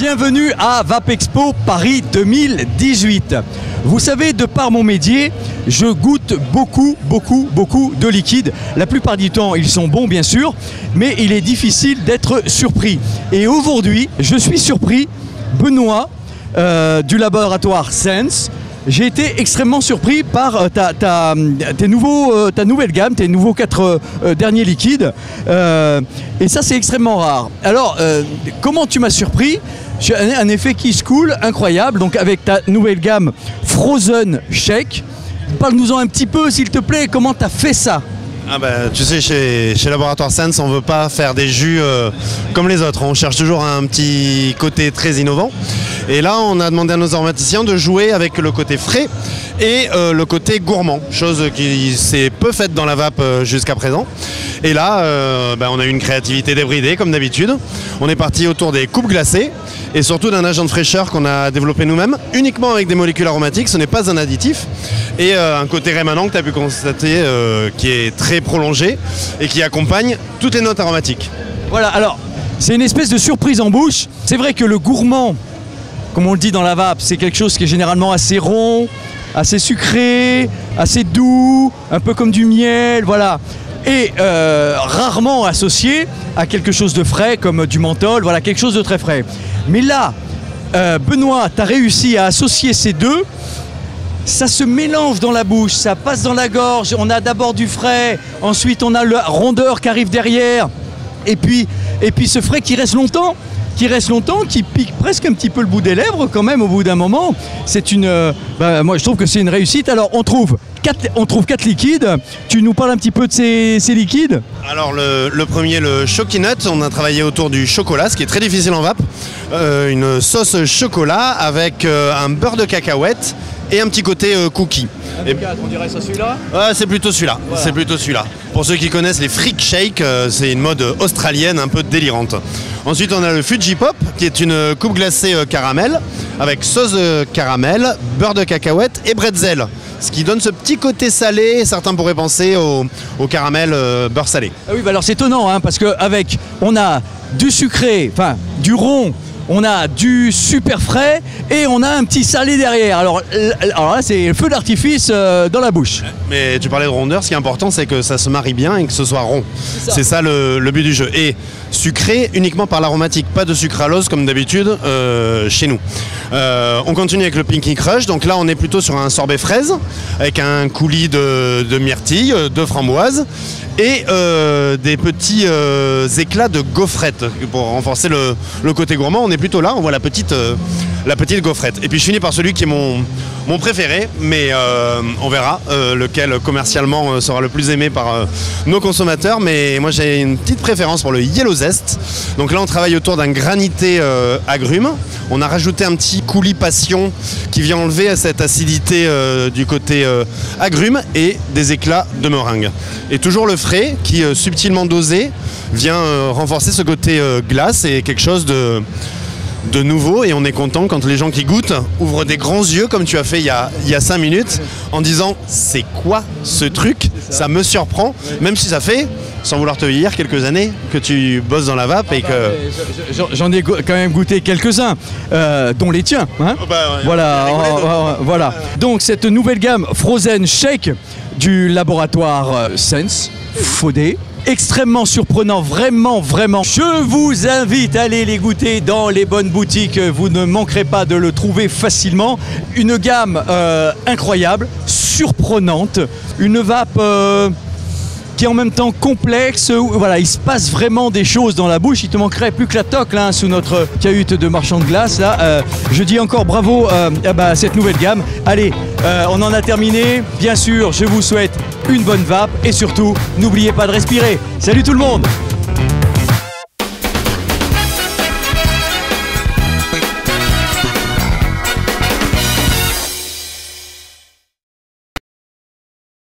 Bienvenue à Vapexpo Paris 2018. Vous savez, de par mon métier, je goûte beaucoup de liquides. La plupart du temps, ils sont bons bien sûr, mais il est difficile d'être surpris. Et aujourd'hui, je suis surpris, Benoît, du laboratoire Sense. J'ai été extrêmement surpris par ta nouvelle gamme, tes nouveaux 4 derniers liquides. Et ça, c'est extrêmement rare. Alors, comment tu m'as surpris? J'ai un effet qui se coule incroyable. Donc, avec ta nouvelle gamme Frozen Shake. Parle-nous-en un petit peu, s'il te plaît. Comment tu as fait ça? Ah bah, tu sais, chez Laboratoire Sense, on ne veut pas faire des jus comme les autres. On cherche toujours un petit côté très innovant. Et là, on a demandé à nos aromaticiens de jouer avec le côté frais et le côté gourmand, chose qui s'est peu faite dans la vape jusqu'à présent. Et là, on a eu une créativité débridée, comme d'habitude. On est parti autour des coupes glacées et surtout d'un agent de fraîcheur qu'on a développé nous-mêmes, uniquement avec des molécules aromatiques. Ce n'est pas un additif. Et un côté rémanent que tu as pu constater qui est très prolongé et qui accompagne toutes les notes aromatiques. Voilà, alors, c'est une espèce de surprise en bouche. C'est vrai que le gourmand, comme on le dit dans la vape, c'est quelque chose qui est généralement assez rond, assez sucré, assez doux, un peu comme du miel, voilà. Et rarement associé à quelque chose de frais comme du menthol, voilà, quelque chose de très frais. Mais là, Benoît, tu as réussi à associer ces deux. Ça se mélange dans la bouche, ça passe dans la gorge. On a d'abord du frais, ensuite on a la rondeur qui arrive derrière. Et puis ce frais qui reste longtemps, qui pique presque un petit peu le bout des lèvres quand même au bout d'un moment. C'est une, moi je trouve que c'est une réussite. Alors on trouve 4 liquides. Tu nous parles un petit peu de ces liquides? Alors le premier, le Shocky Nut, on a travaillé autour du chocolat, ce qui est très difficile en vape. Une sauce chocolat avec un beurre de cacahuète et un petit côté cookie. On dirait ça celui-là? C'est plutôt celui-là. Voilà. C'est plutôt celui-là. Pour ceux qui connaissent les Freak Shake, c'est une mode australienne un peu délirante. Ensuite, on a le Fuji Pop, qui est une coupe glacée caramel, avec sauce caramel, beurre de cacahuète et bretzel. Ce qui donne ce petit côté salé, certains pourraient penser au caramel beurre salé. Ah oui, alors c'est étonnant, hein, parce qu'avec, on a du sucré, enfin du rond, on a du super frais et on a un petit salé derrière. Alors là, c'est le feu d'artifice dans la bouche. Mais tu parlais de rondeur, ce qui est important, c'est que ça se marie bien et que ce soit rond. C'est ça le but du jeu. Et sucré uniquement par l'aromatique, pas de sucralose comme d'habitude chez nous. On continue avec le Pinky Crush. Donc là, on est plutôt sur un sorbet fraise avec un coulis de myrtille, de framboise et des petits éclats de gaufrette pour renforcer le côté gourmand. On est plutôt là, on voit la petite gaufrette. Et puis je finis par celui qui est mon préféré, mais on verra lequel commercialement sera le plus aimé par nos consommateurs. Mais moi j'ai une petite préférence pour le Yellow Zest. Donc là on travaille autour d'un granité agrumes. On a rajouté un petit coulis passion qui vient enlever cette acidité du côté agrumes et des éclats de meringue. Et toujours le frais qui subtilement dosé vient renforcer ce côté glace et quelque chose de nouveau, et on est content quand les gens qui goûtent ouvrent des grands yeux comme tu as fait il y a 5 minutes en disant c'est quoi ce truc, ça me surprend, même si ça fait, sans vouloir te vieillir, quelques années que tu bosses dans la vape et que... J'en ai quand même goûté quelques-uns, dont les tiens, hein. Voilà. Donc cette nouvelle gamme Frozen Shake du laboratoire Sense, Faudé, extrêmement surprenant, vraiment. Je vous invite à aller les goûter dans les bonnes boutiques, vous ne manquerez pas de le trouver facilement. Une gamme incroyable, surprenante, une vape qui est en même temps complexe. Voilà, il se passe vraiment des choses dans la bouche. Il te manquerait plus que la toque là, sous notre cahute de marchand de glace. Là. Je dis encore bravo à cette nouvelle gamme. Allez, on en a terminé. Bien sûr, je vous souhaite une bonne vape et surtout, n'oubliez pas de respirer. Salut tout le monde!